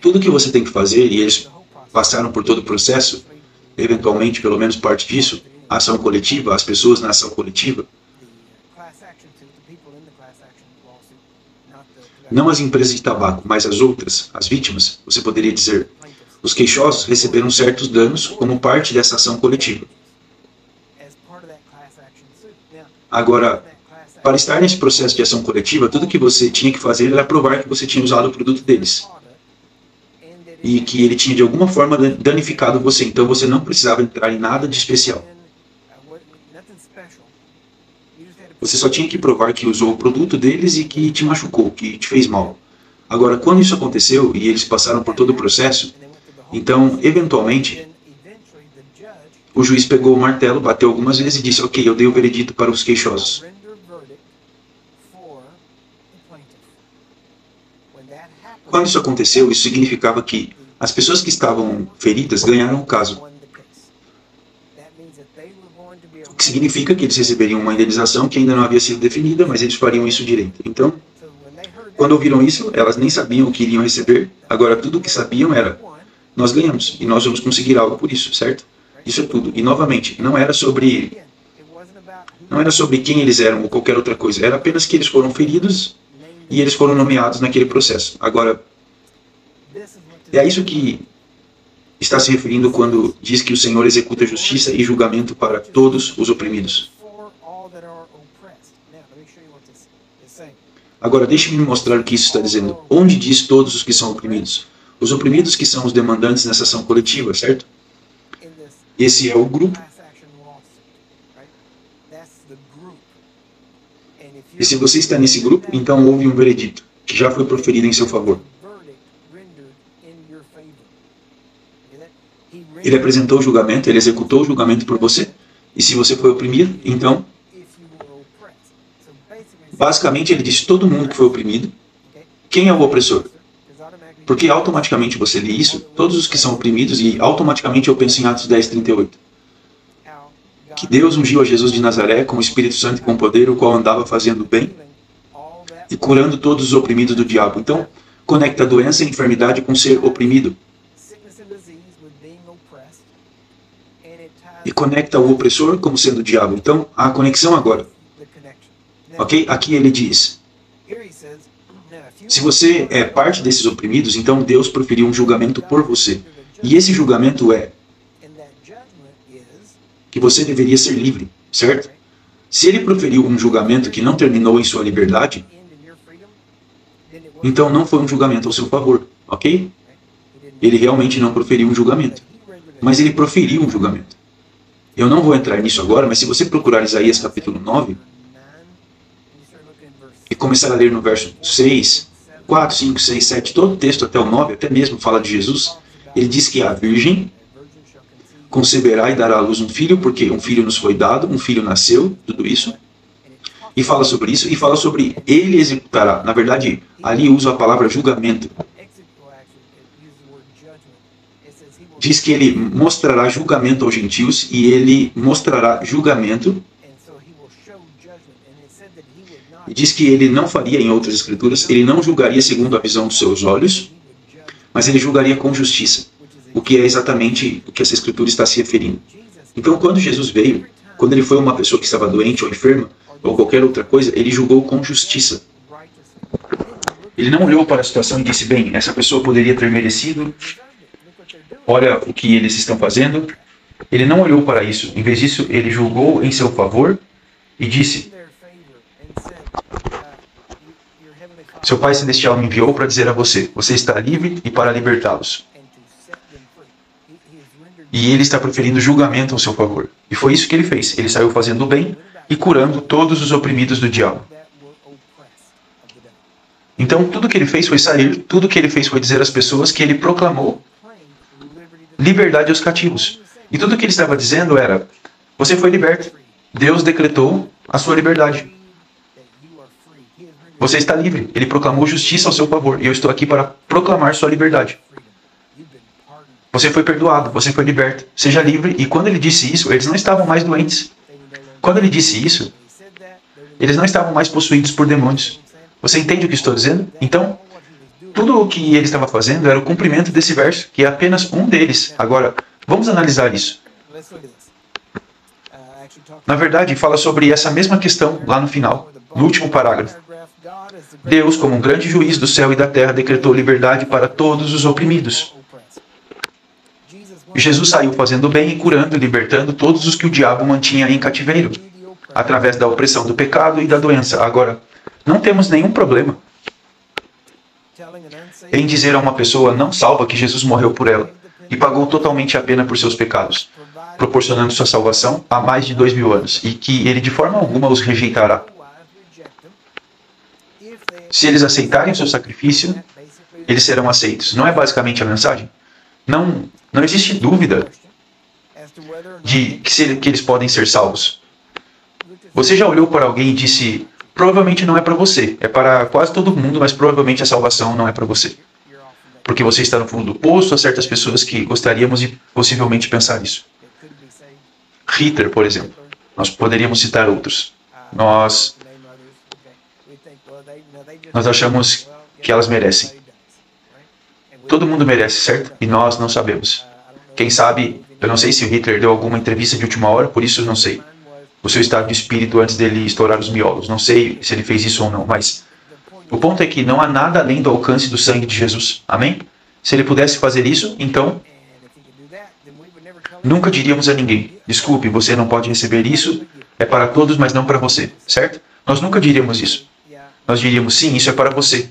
Tudo que você tem que fazer, e eles passaram por todo o processo, eventualmente, pelo menos parte disso, a ação coletiva, as pessoas na ação coletiva, não as empresas de tabaco, mas as outras, as vítimas, você poderia dizer, os queixosos receberam certos danos como parte dessa ação coletiva. Agora, para estar nesse processo de ação coletiva, tudo que você tinha que fazer era provar que você tinha usado o produto deles. E que ele tinha de alguma forma danificado você, então você não precisava entrar em nada de especial. Você só tinha que provar que usou o produto deles e que te machucou, que te fez mal. Agora, quando isso aconteceu e eles passaram por todo o processo, então, eventualmente, o juiz pegou o martelo, bateu algumas vezes e disse, ok, eu dei o veredito para os queixosos. Quando isso aconteceu, isso significava que as pessoas que estavam feridas ganharam o caso. O que significa que eles receberiam uma indenização que ainda não havia sido definida, mas eles fariam isso direito. Então, quando ouviram isso, elas nem sabiam o que iriam receber. Agora, tudo o que sabiam era, nós ganhamos e nós vamos conseguir algo por isso, certo? Isso é tudo. E, novamente, não era sobre quem eles eram ou qualquer outra coisa. Era apenas que eles foram feridos e eles foram nomeados naquele processo. Agora, é a isso que está se referindo quando diz que o Senhor executa justiça e julgamento para todos os oprimidos. Agora, deixe-me mostrar o que isso está dizendo. Onde diz todos os que são oprimidos? Os oprimidos que são os demandantes nessa ação coletiva, certo? Esse é o grupo. E se você está nesse grupo, então houve um veredito, que já foi proferido em seu favor. Ele apresentou o julgamento, ele executou o julgamento por você. E se você foi oprimido, então, basicamente ele disse todo mundo que foi oprimido. Quem é o opressor? Porque automaticamente você lê isso, todos os que são oprimidos, e automaticamente eu penso em Atos 10:38. Que Deus ungiu a Jesus de Nazaré com o Espírito Santo e com poder, o qual andava fazendo bem e curando todos os oprimidos do diabo. Então, conecta a doença e a enfermidade com ser oprimido. E conecta o opressor como sendo o diabo. Então, há a conexão agora. Ok? Aqui ele diz, se você é parte desses oprimidos, então Deus proferiu um julgamento por você. E esse julgamento é que você deveria ser livre, certo? Se ele proferiu um julgamento que não terminou em sua liberdade, então não foi um julgamento ao seu favor, ok? Ele realmente não proferiu um julgamento. Mas ele proferiu um julgamento. Eu não vou entrar nisso agora, mas se você procurar Isaías capítulo 9 e começar a ler no verso 6, 4, 5, 6, 7, todo o texto até o 9, até mesmo fala de Jesus, ele diz que a virgem conceberá e dará à luz um filho, porque um filho nos foi dado, um filho nasceu, tudo isso. E fala sobre isso, e fala sobre ele executará. Na verdade, ali usa a palavra julgamento. Diz que ele mostrará julgamento aos gentios, e ele mostrará julgamento. E diz que ele não faria, em outras escrituras, ele não julgaria segundo a visão dos seus olhos, mas ele julgaria com justiça. O que é exatamente o que essa escritura está se referindo. Então, quando Jesus veio, quando ele foi uma pessoa que estava doente ou enferma, ou qualquer outra coisa, ele julgou com justiça. Ele não olhou para a situação e disse, bem, essa pessoa poderia ter merecido, olha o que eles estão fazendo. Ele não olhou para isso. Em vez disso, ele julgou em seu favor e disse, seu Pai Celestial me enviou para dizer a você, você está livre e para libertá-los. E ele está proferindo julgamento ao seu favor. E foi isso que ele fez. Ele saiu fazendo o bem e curando todos os oprimidos do diabo. Então, tudo que ele fez foi sair, tudo que ele fez foi dizer às pessoas que ele proclamou liberdade aos cativos. E tudo que ele estava dizendo era, você foi liberto. Deus decretou a sua liberdade. Você está livre. Ele proclamou justiça ao seu favor. E eu estou aqui para proclamar sua liberdade. Você foi perdoado, você foi liberto. Seja livre. E quando ele disse isso, eles não estavam mais doentes. Quando ele disse isso, eles não estavam mais possuídos por demônios. Você entende o que estou dizendo? Então, tudo o que ele estava fazendo era o cumprimento desse verso, que é apenas um deles. Agora, vamos analisar isso. Na verdade, fala sobre essa mesma questão lá no final, no último parágrafo. Deus, como um grande juiz do céu e da terra, decretou liberdade para todos os oprimidos. Jesus saiu fazendo bem e curando e libertando todos os que o diabo mantinha em cativeiro, através da opressão do pecado e da doença. Agora, não temos nenhum problema em dizer a uma pessoa não salva que Jesus morreu por ela e pagou totalmente a pena por seus pecados, proporcionando sua salvação há mais de 2000 anos, e que ele de forma alguma os rejeitará. Se eles aceitarem o seu sacrifício, eles serão aceitos. Não é basicamente a mensagem? Não existe dúvida de que eles podem ser salvos. Você já olhou para alguém e disse, provavelmente não é para você. É para quase todo mundo, mas provavelmente a salvação não é para você. Porque você está no fundo do poço, há certas pessoas que gostaríamos de possivelmente pensar isso. Hitler, por exemplo. Nós poderíamos citar outros. Nós achamos que elas merecem. Todo mundo merece, certo? E nós não sabemos. Quem sabe, eu não sei se o Hitler deu alguma entrevista de última hora, por isso eu não sei. O seu estado de espírito antes dele estourar os miolos. Não sei se ele fez isso ou não, mas o ponto é que não há nada além do alcance do sangue de Jesus. Amém? Se ele pudesse fazer isso, então nunca diríamos a ninguém, desculpe, você não pode receber isso, é para todos, mas não para você, certo? Nós nunca diríamos isso. Nós diríamos, sim, isso é para você.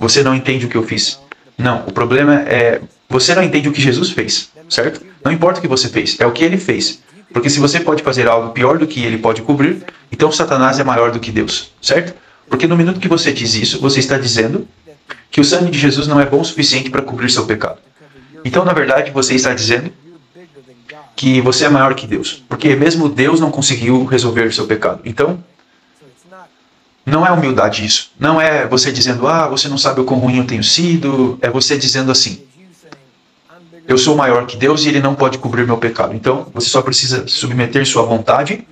Você não entende o que eu fiz. Não, o problema é, você não entende o que Jesus fez, certo? Não importa o que você fez, é o que ele fez. Porque se você pode fazer algo pior do que ele pode cobrir, então Satanás é maior do que Deus, certo? Porque no minuto que você diz isso, você está dizendo que o sangue de Jesus não é bom o suficiente para cobrir seu pecado. Então, na verdade, você está dizendo que você é maior que Deus. Porque mesmo Deus não conseguiu resolver seu pecado. Então, não é humildade isso. Não é você dizendo, você não sabe o quão ruim eu tenho sido. É você dizendo assim, eu sou maior que Deus e ele não pode cobrir meu pecado. Então, você só precisa submeter sua vontade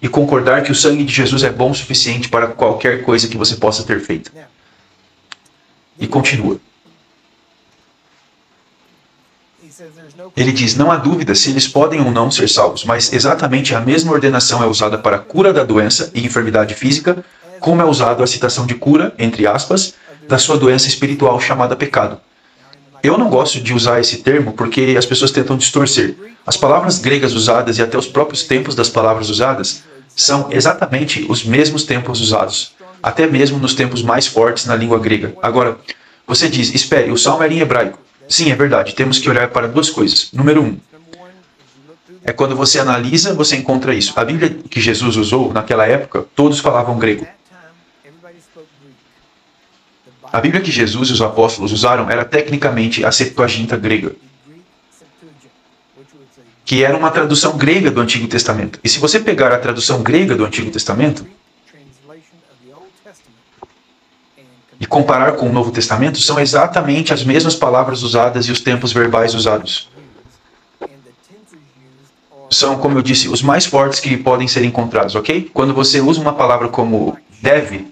e concordar que o sangue de Jesus é bom o suficiente para qualquer coisa que você possa ter feito. E continua. Ele diz, não há dúvida se eles podem ou não ser salvos, mas exatamente a mesma ordenação é usada para a cura da doença e enfermidade física, como é usada a citação de cura, entre aspas, da sua doença espiritual chamada pecado. Eu não gosto de usar esse termo porque as pessoas tentam distorcer. As palavras gregas usadas e até os próprios tempos das palavras usadas são exatamente os mesmos tempos usados, até mesmo nos tempos mais fortes na língua grega. Agora, você diz, espere, o salmo era em hebraico. Sim, é verdade, temos que olhar para duas coisas. Número 1, quando você analisa, você encontra isso. A Bíblia que Jesus usou naquela época, todos falavam grego. A Bíblia que Jesus e os apóstolos usaram era tecnicamente a Septuaginta grega, que era uma tradução grega do Antigo Testamento. E se você pegar a tradução grega do Antigo Testamento e comparar com o Novo Testamento, são exatamente as mesmas palavras usadas e os tempos verbais usados. São, como eu disse, os mais fortes que podem ser encontrados, ok? Quando você usa uma palavra como deve,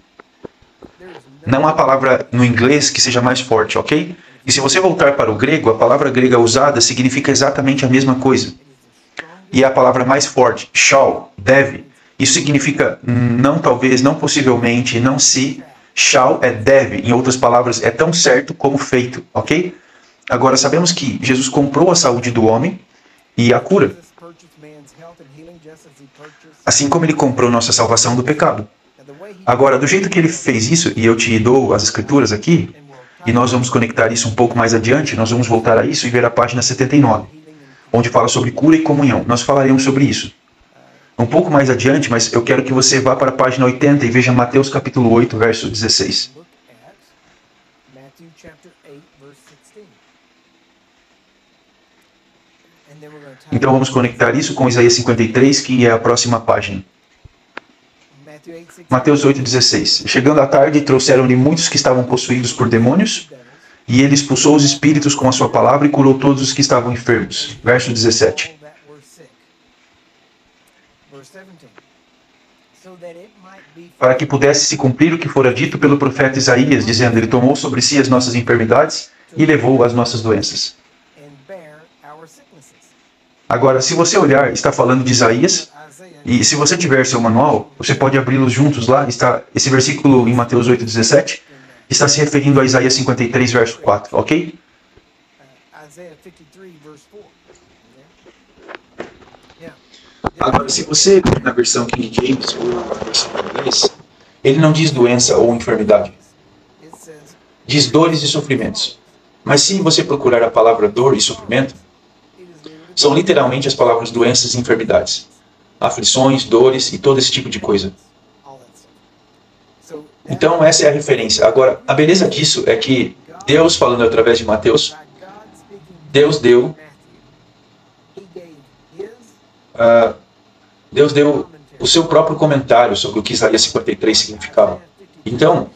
não há palavra no inglês que seja mais forte, ok? E se você voltar para o grego, a palavra grega usada significa exatamente a mesma coisa. E a palavra mais forte, shall, deve, isso significa não talvez, não possivelmente, não se. Shall é deve, em outras palavras, é tão certo como feito, ok? Agora, sabemos que Jesus comprou a saúde do homem e a cura, assim como ele comprou nossa salvação do pecado. Agora, do jeito que ele fez isso, e eu te dou as escrituras aqui, e nós vamos conectar isso um pouco mais adiante, nós vamos voltar a isso e ver a página 79, onde fala sobre cura e comunhão. Nós falaremos sobre isso um pouco mais adiante, mas eu quero que você vá para a página 80 e veja Mateus capítulo 8, verso 16. Então vamos conectar isso com Isaías 53, que é a próxima página. Mateus 8,16. Chegando à tarde, trouxeram-lhe muitos que estavam possuídos por demônios, e ele expulsou os espíritos com a sua palavra e curou todos os que estavam enfermos. Verso 17. Para que pudesse se cumprir o que fora dito pelo profeta Isaías, dizendo, ele tomou sobre si as nossas enfermidades e levou as nossas doenças. Agora, se você olhar, está falando de Isaías, e se você tiver seu manual, você pode abri-los juntos lá. Está, esse versículo em Mateus 8,17 está se referindo a Isaías 53, verso 4, ok? Agora, se você, na versão King James ou na versão inglês, ele não diz doença ou enfermidade. Diz dores e sofrimentos. Mas se você procurar a palavra dor e sofrimento, são literalmente as palavras doenças e enfermidades. Aflições, dores e todo esse tipo de coisa. Então, essa é a referência. Agora, a beleza disso é que Deus, falando através de Mateus, Deus deu o seu próprio comentário sobre o que Isaías 53 significava. Então,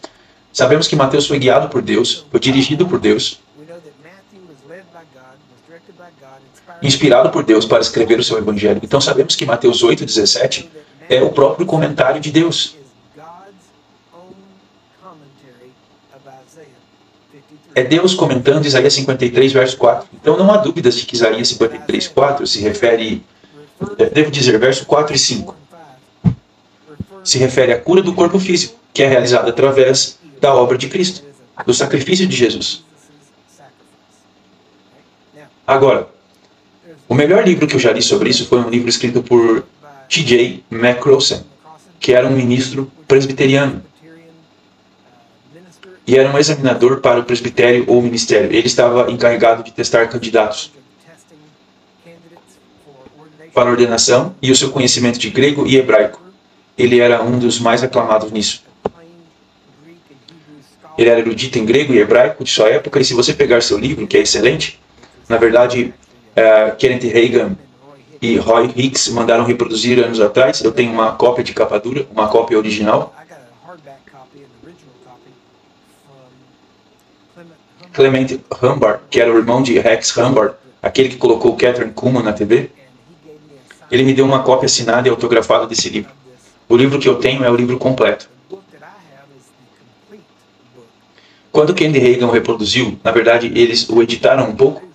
sabemos que Mateus foi guiado por Deus, foi dirigido por Deus, inspirado por Deus para escrever o seu evangelho. Então sabemos que Mateus 8,17 é o próprio comentário de Deus. É Deus comentando Isaías 53, verso 4. Então não há dúvidas de que Isaías 53, 4 se refere, devo dizer, verso 4 e 5, se refere à cura do corpo físico, que é realizada através da obra de Cristo, do sacrifício de Jesus. Agora, o melhor livro que eu já li sobre isso foi um livro escrito por T.J. McCrossan, que era um ministro presbiteriano. E era um examinador para o presbitério ou ministério. Ele estava encarregado de testar candidatos para ordenação e o seu conhecimento de grego e hebraico. Ele era um dos mais aclamados nisso. Ele era erudito em grego e hebraico de sua época, e se você pegar seu livro, que é excelente, na verdade, Kenneth Hagin e Roy Hicks mandaram reproduzir anos atrás. Eu tenho uma cópia de capa dura, uma cópia original. Clement Humbard, que era o irmão de Rex Humbard, aquele que colocou Catherine Kuhlman na TV, ele me deu uma cópia assinada e autografada desse livro. O livro que eu tenho é o livro completo. Quando Kenneth Hagin o reproduziu, na verdade, eles o editaram um pouco.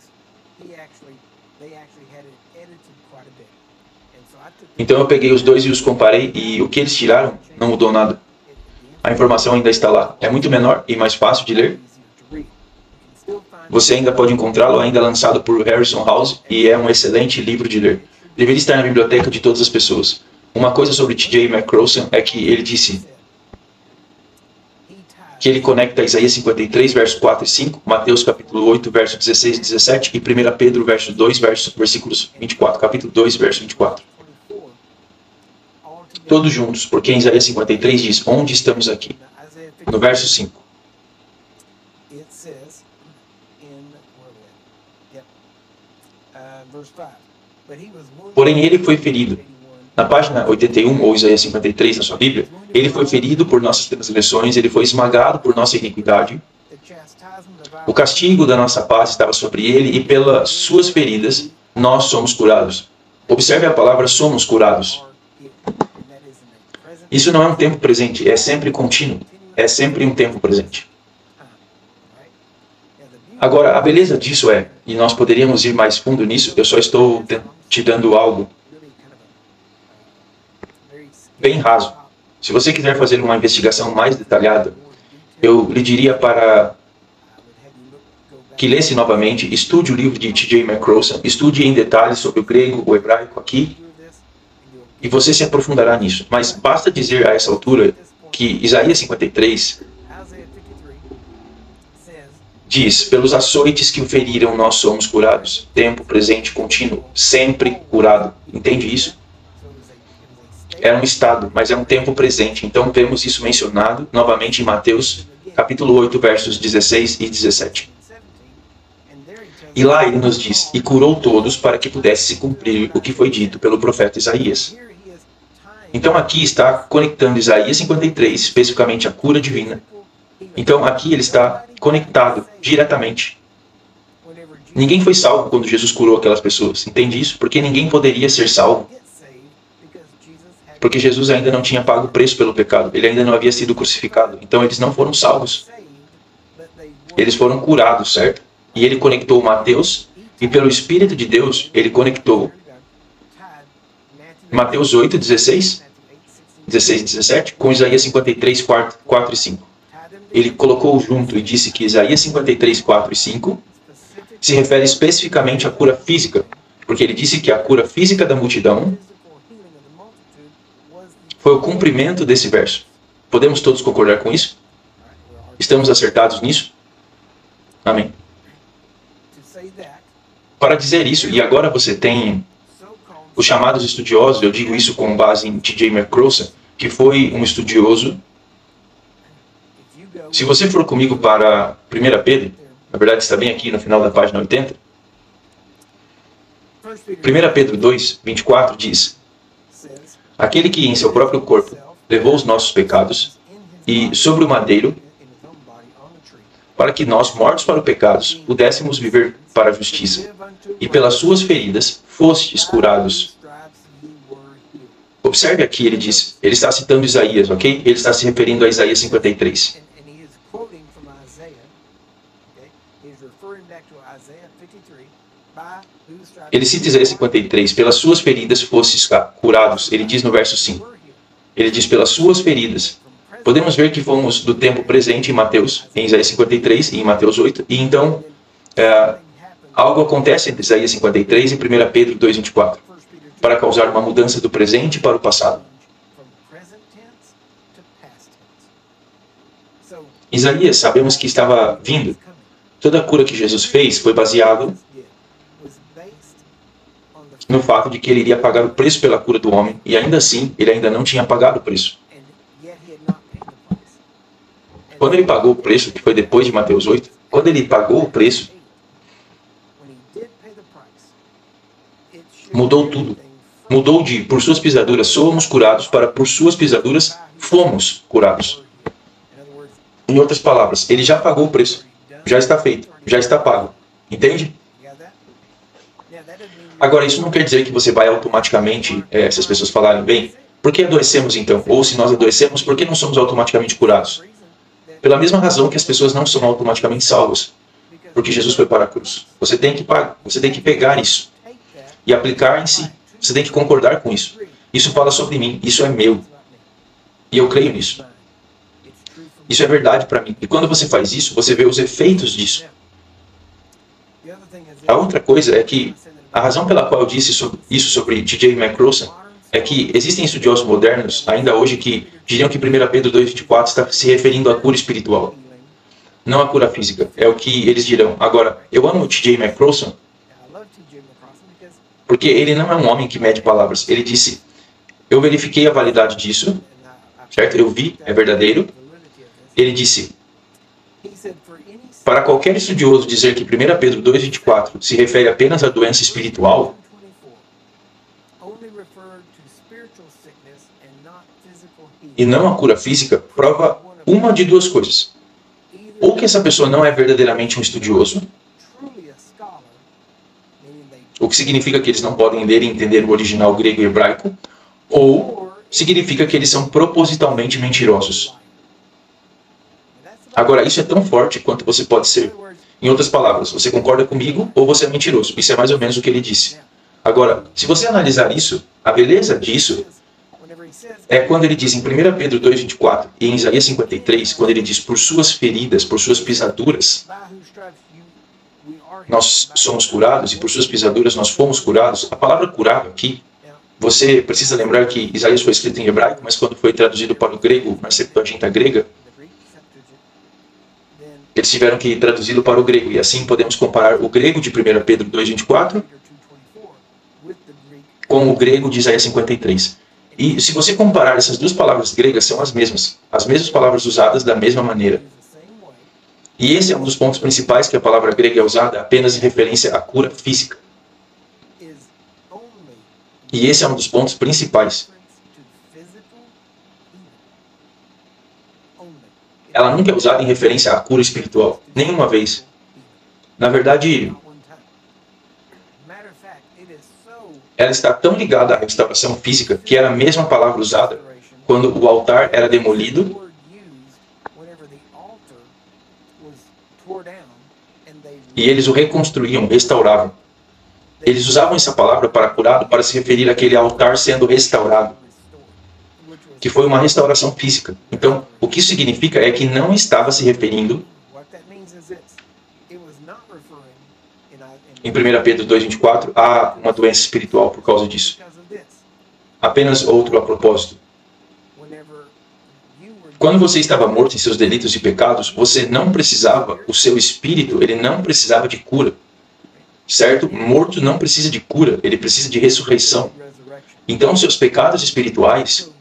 Então eu peguei os dois e os comparei, e o que eles tiraram não mudou nada. A informação ainda está lá. É muito menor e mais fácil de ler. Você ainda pode encontrá-lo, ainda lançado por Harrison House, e é um excelente livro de ler. Deveria estar na biblioteca de todas as pessoas. Uma coisa sobre T.J. McCrossan é que ele disse que ele conecta Isaías 53, versos 4 e 5, Mateus capítulo 8, versos 16 e 17, e 1 Pedro, verso 2, versículos 24, capítulo 2, verso 24. Todos juntos, porque em Isaías 53 diz, onde estamos aqui? No verso 5. Porém ele foi ferido. Na página 81, ou Isaías 53 na sua Bíblia, ele foi ferido por nossas transgressões, ele foi esmagado por nossa iniquidade. O castigo da nossa paz estava sobre ele, e pelas suas feridas nós somos curados. Observe a palavra somos curados. Isso não é um tempo presente, é sempre contínuo. É sempre um tempo presente. Agora, a beleza disso é, e nós poderíamos ir mais fundo nisso, eu só estou te dando algo bem raso. Se você quiser fazer uma investigação mais detalhada, eu lhe diria para que lesse novamente, estude o livro de T.J. McCrossan, estude em detalhes sobre o grego, o hebraico aqui, e você se aprofundará nisso. Mas basta dizer a essa altura que Isaías 53 diz, pelos açoites que o feriram nós somos curados. Tempo presente contínuo, sempre curado. Entende isso? É um estado, mas é um tempo presente. Então vemos isso mencionado novamente em Mateus capítulo 8, versos 16 e 17. E lá ele nos diz, e curou todos para que pudesse se cumprir o que foi dito pelo profeta Isaías. Então aqui está conectando Isaías 53, especificamente a cura divina. Então aqui ele está conectado diretamente. Ninguém foi salvo quando Jesus curou aquelas pessoas. Entende isso? Porque ninguém poderia ser salvo. Porque Jesus ainda não tinha pago o preço pelo pecado. Ele ainda não havia sido crucificado. Então eles não foram salvos. Eles foram curados, certo? E ele conectou Mateus, e pelo Espírito de Deus, ele conectou Mateus 8, 16 e 17, com Isaías 53, 4 e 5. Ele colocou junto e disse que Isaías 53, 4 e 5 se refere especificamente à cura física, porque ele disse que a cura física da multidão foi o cumprimento desse verso. Podemos todos concordar com isso? Estamos acertados nisso? Amém. Para dizer isso, e agora você tem os chamados estudiosos, eu digo isso com base em T.J. McCrossan, que foi um estudioso. Se você for comigo para 1 Pedro, na verdade está bem aqui no final da página 80, 1 Pedro 2, 24 diz, aquele que em seu próprio corpo levou os nossos pecados e sobre o madeiro, para que nós, mortos para os pecados, pudéssemos viver para a justiça. E pelas suas feridas fostes curados. Observe aqui, ele diz, ele está citando Isaías, ok? Ele está se referindo a Isaías 53. Ele cita Isaías 53, pelas suas feridas fostes curados. Ele diz no verso 5. Ele diz, pelas suas feridas. Podemos ver que fomos do tempo presente em Mateus, em Isaías 53 e em Mateus 8. E então, algo acontece entre Isaías 53 e 1 Pedro 2, 24, para causar uma mudança do presente para o passado. Isaías, sabemos que estava vindo. Toda a cura que Jesus fez foi baseado no fato de que ele iria pagar o preço pela cura do homem, e ainda assim, ele ainda não tinha pagado o preço. Quando ele pagou o preço, que foi depois de Mateus 8, quando ele pagou o preço, mudou tudo. Mudou de, por suas pisaduras somos curados, para por suas pisaduras fomos curados. Em outras palavras, ele já pagou o preço. Já está feito. Já está pago. Entende? Agora, isso não quer dizer que você vai automaticamente, se as pessoas falarem, bem, por que adoecemos então? Ou se nós adoecemos, por que não somos automaticamente curados? Pela mesma razão que as pessoas não são automaticamente salvas. Porque Jesus foi para a cruz. Você tem que pegar isso e aplicar em si. Você tem que concordar com isso. Isso fala sobre mim. Isso é meu. E eu creio nisso. Isso é verdade para mim. E quando você faz isso, você vê os efeitos disso. A outra coisa é que a razão pela qual eu disse isso sobre T.J. McCrossan é que existem estudiosos modernos, ainda hoje, que diriam que 1 Pedro 2,24 está se referindo à cura espiritual, não à cura física. É o que eles dirão. Agora, eu amo o T.J. McPherson, porque ele não é um homem que mede palavras. Ele disse, eu verifiquei a validade disso, certo? Eu vi, é verdadeiro. Ele disse, para qualquer estudioso dizer que 1 Pedro 2,24 se refere apenas à doença espiritual, e não à cura física, prova uma de duas coisas. Ou que essa pessoa não é verdadeiramente um estudioso, o que significa que eles não podem ler e entender o original grego e hebraico, ou significa que eles são propositalmente mentirosos. Agora, isso é tão forte quanto você pode ser. Em outras palavras, você concorda comigo ou você é mentiroso. Isso é mais ou menos o que ele disse. Agora, se você analisar isso, a beleza disso é quando ele diz em 1 Pedro 2,24 e em Isaías 53, quando ele diz, por suas feridas, por suas pisaduras, nós somos curados e por suas pisaduras nós fomos curados. A palavra curado aqui, você precisa lembrar que Isaías foi escrito em hebraico, mas quando foi traduzido para o grego, na Septuaginta grega, eles tiveram que traduzi-lo para o grego. E assim podemos comparar o grego de 1 Pedro 2,24 com o grego de Isaías 53. E se você comparar essas duas palavras gregas, são as mesmas palavras usadas da mesma maneira. E esse é um dos pontos principais que a palavra grega é usada apenas em referência à cura física. E esse é um dos pontos principais. Ela nunca é usada em referência à cura espiritual, nenhuma vez. Na verdade, ela está tão ligada à restauração física que era a mesma palavra usada quando o altar era demolido e eles o reconstruíam, restauravam. Eles usavam essa palavra para curado para se referir àquele altar sendo restaurado, que foi uma restauração física. Então, o que isso significa é que não estava se referindo em 1 Pedro 2,24 a uma doença espiritual por causa disso. Apenas outro a propósito. Quando você estava morto em seus delitos e pecados, você não precisava, o seu espírito, ele não precisava de cura. Certo? Morto não precisa de cura, ele precisa de ressurreição. Então, seus pecados espirituais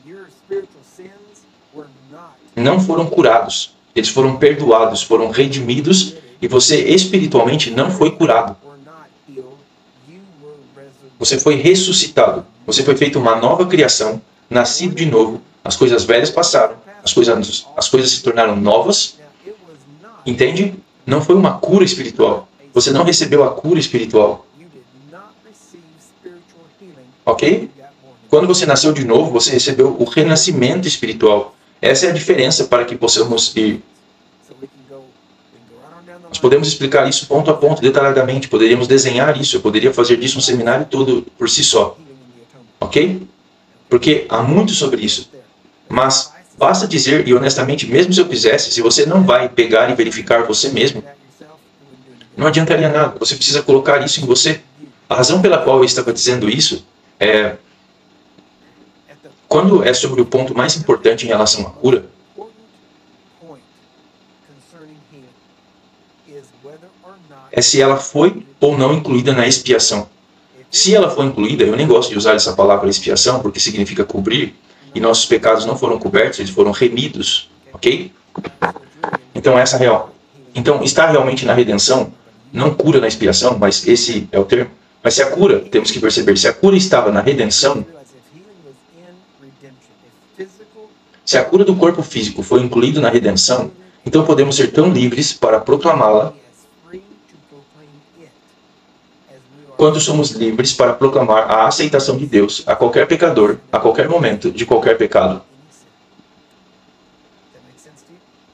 não foram curados. Eles foram perdoados, foram redimidos, e você espiritualmente não foi curado. Você foi ressuscitado. Você foi feito uma nova criação, nascido de novo. As coisas velhas passaram. As coisas se tornaram novas. Entende? Não foi uma cura espiritual. Você não recebeu a cura espiritual. Ok? Quando você nasceu de novo, você recebeu o renascimento espiritual. Essa é a diferença para que possamos ir. Nós podemos explicar isso ponto a ponto, detalhadamente. Poderíamos desenhar isso. Eu poderia fazer disso um seminário todo por si só. Ok? Porque há muito sobre isso. Mas basta dizer, e honestamente, mesmo se eu quisesse, se você não vai pegar e verificar você mesmo, não adiantaria nada. Você precisa colocar isso em você. A razão pela qual eu estava dizendo isso é... Quando é sobre o ponto mais importante em relação à cura, é se ela foi ou não incluída na expiação. Se ela foi incluída, eu nem gosto de usar essa palavra expiação, porque significa cobrir, e nossos pecados não foram cobertos, eles foram remidos, ok? Então essa é real. Então, está realmente na redenção, não cura na expiação, mas esse é o termo. Mas se a cura, temos que perceber, se a cura estava na redenção, se a cura do corpo físico foi incluída na redenção, então podemos ser tão livres para proclamá-la quando somos livres para proclamar a aceitação de Deus a qualquer pecador, a qualquer momento, de qualquer pecado.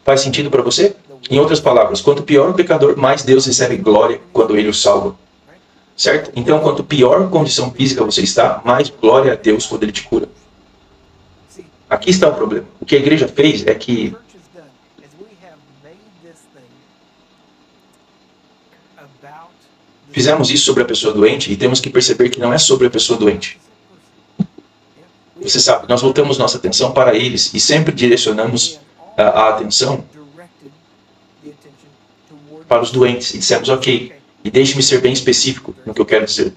Faz sentido para você? Em outras palavras, quanto pior o pecador, mais Deus recebe glória quando ele o salva. Certo? Então, quanto pior condição física você está, mais glória a Deus quando ele te cura. Aqui está o problema. O que a igreja fez é que fizemos isso sobre a pessoa doente e temos que perceber que não é sobre a pessoa doente. Você sabe, nós voltamos nossa atenção para eles e sempre direcionamos a atenção para os doentes. E dissemos, ok, e deixe-me ser bem específico no que eu quero dizer.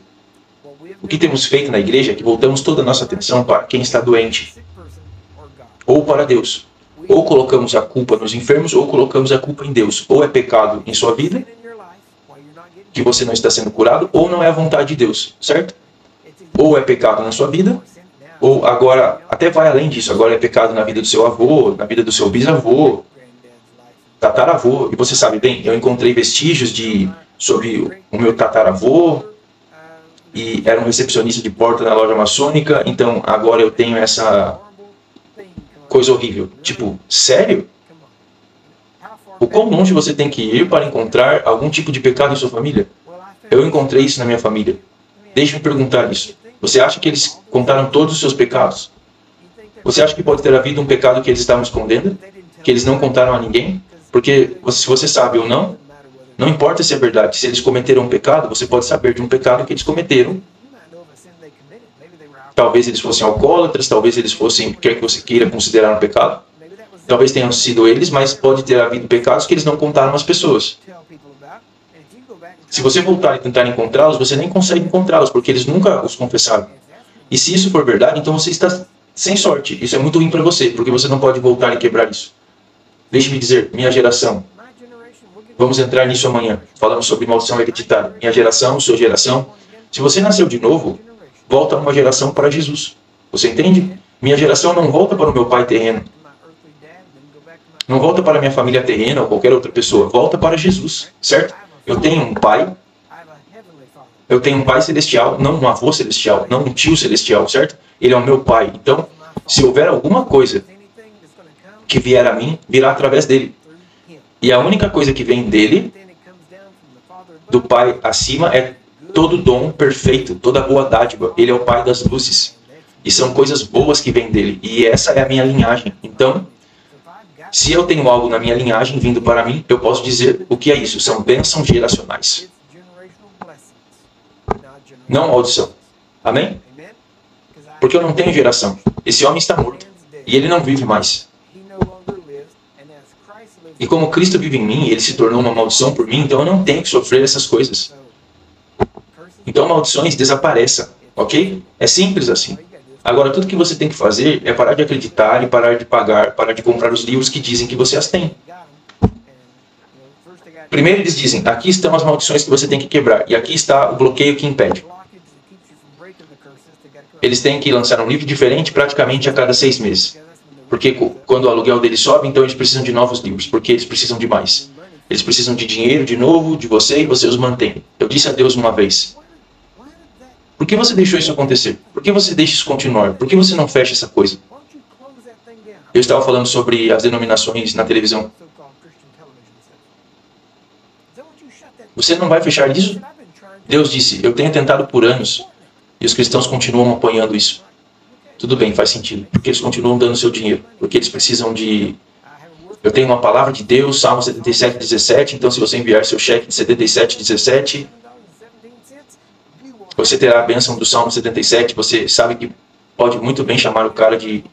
O que temos feito na igreja é que voltamos toda a nossa atenção para quem está doente, ou para Deus. Ou colocamos a culpa nos enfermos, ou colocamos a culpa em Deus. Ou é pecado em sua vida, que você não está sendo curado, ou não é a vontade de Deus, certo? Ou é pecado na sua vida, ou agora, até vai além disso, agora é pecado na vida do seu avô, na vida do seu bisavô, tataravô. E você sabe bem, eu encontrei vestígios sobre o meu tataravô, e era um recepcionista de porta na loja maçônica, então agora eu tenho essa coisa horrível. Tipo, sério? O quão longe você tem que ir para encontrar algum tipo de pecado em sua família? Eu encontrei isso na minha família. Deixe-me perguntar isso. Você acha que eles contaram todos os seus pecados? Você acha que pode ter havido um pecado que eles estavam escondendo? Que eles não contaram a ninguém? Porque se você sabe ou não, não importa se é verdade. Se eles cometeram um pecado, você pode saber de um pecado que eles cometeram. Talvez eles fossem alcoólatras, talvez eles fossem, quer que você queira considerar um pecado. Talvez tenham sido eles, mas pode ter havido pecados que eles não contaram às pessoas. Se você voltar e tentar encontrá-los, você nem consegue encontrá-los, porque eles nunca os confessaram. E se isso for verdade, então você está sem sorte. Isso é muito ruim para você, porque você não pode voltar e quebrar isso. Deixe-me dizer, minha geração. Vamos entrar nisso amanhã, falando sobre maldição hereditária. Minha geração, sua geração. Se você nasceu de novo, volta uma geração para Jesus. Você entende? Minha geração não volta para o meu pai terreno. Não volta para a minha família terrena ou qualquer outra pessoa. Volta para Jesus, certo? Eu tenho um pai. Eu tenho um pai celestial, não um avô celestial, não um tio celestial, certo? Ele é o meu pai. Então, se houver alguma coisa que vier a mim, virá através dele. E a única coisa que vem dele, do pai acima, é todo dom perfeito, toda boa dádiva. Ele é o pai das luzes. E são coisas boas que vêm dele. E essa é a minha linhagem. Então, se eu tenho algo na minha linhagem vindo para mim, eu posso dizer o que é isso. São bênçãos geracionais. Não maldição. Amém? Porque eu não tenho geração. Esse homem está morto. E ele não vive mais. E como Cristo vive em mim, ele se tornou uma maldição por mim, então eu não tenho que sofrer essas coisas. Então maldições desapareçam, ok? É simples assim. Agora, tudo que você tem que fazer é parar de acreditar e parar de pagar, parar de comprar os livros que dizem que você as tem. Primeiro eles dizem, aqui estão as maldições que você tem que quebrar, e aqui está o bloqueio que impede. Eles têm que lançar um livro diferente praticamente a cada 6 meses. Porque quando o aluguel deles sobe, então eles precisam de novos livros, porque eles precisam de mais. Eles precisam de dinheiro de novo, de você, e você os mantém. Eu disse a Deus uma vez, por que você deixou isso acontecer? Por que você deixa isso continuar? Por que você não fecha essa coisa? Eu estava falando sobre as denominações na televisão. Você não vai fechar isso? Deus disse, eu tenho tentado por anos, e os cristãos continuam apoiando isso. Tudo bem, faz sentido, porque eles continuam dando seu dinheiro, porque eles precisam de... Eu tenho uma palavra de Deus, Salmo 77:17, então se você enviar seu cheque de 77:17, você terá a bênção do Salmo 77, você sabe que pode muito bem chamar o cara de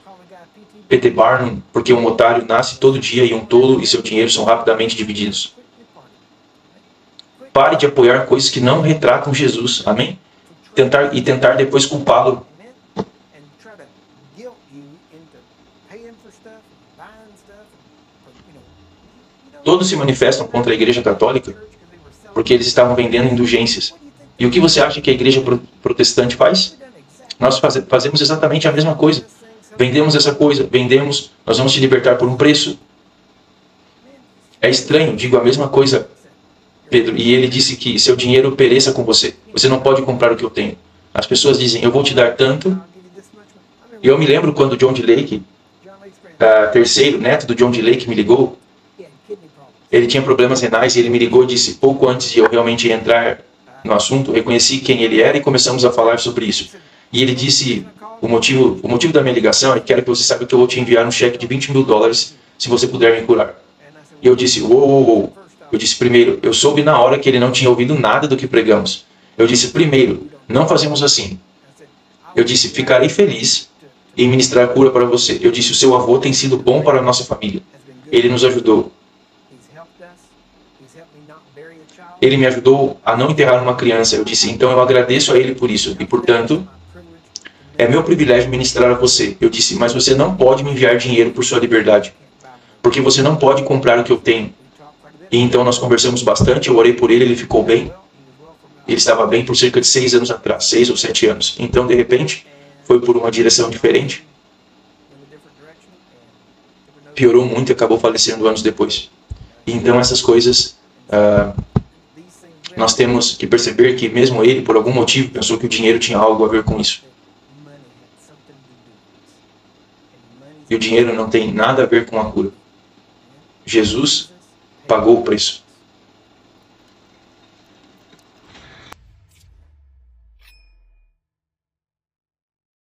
P.T. Barnum, porque um otário nasce todo dia e um tolo e seu dinheiro são rapidamente divididos. Pare de apoiar coisas que não retratam Jesus, amém? Tentar depois culpá-lo. Todos se manifestam contra a Igreja Católica porque eles estavam vendendo indulgências. E o que você acha que a Igreja Protestante faz? Nós fazemos exatamente a mesma coisa. Vendemos essa coisa, nós vamos te libertar por um preço. É estranho, digo a mesma coisa, Pedro. E ele disse que seu dinheiro pereça com você. Você não pode comprar o que eu tenho. As pessoas dizem, eu vou te dar tanto. E eu me lembro quando John D. Lake, terceiro neto do John D. Lake, me ligou. Ele tinha problemas renais e ele me ligou e disse, pouco antes de eu realmente entrar no assunto, reconheci quem ele era e começamos a falar sobre isso. E ele disse, o motivo da minha ligação é que quero que você saiba que eu vou te enviar um cheque de $20 mil se você puder me curar. E eu disse, uou. Eu disse, primeiro, eu soube na hora que ele não tinha ouvido nada do que pregamos. Eu disse, primeiro, não fazemos assim. Eu disse, ficarei feliz em ministrar cura para você. Eu disse, o seu avô tem sido bom para a nossa família. Ele nos ajudou. Ele me ajudou a não enterrar uma criança. Eu disse, então eu agradeço a ele por isso. E, portanto, é meu privilégio ministrar a você. Eu disse, mas você não pode me enviar dinheiro por sua liberdade. Porque você não pode comprar o que eu tenho. E então nós conversamos bastante, eu orei por ele, ele ficou bem. Ele estava bem por cerca de 6 anos atrás, 6 ou 7 anos. Então, de repente, foi por uma direção diferente. Piorou muito e acabou falecendo anos depois. E então essas coisas... nós temos que perceber que mesmo ele, por algum motivo, pensou que o dinheiro tinha algo a ver com isso. E o dinheiro não tem nada a ver com a cura. Jesus pagou o preço.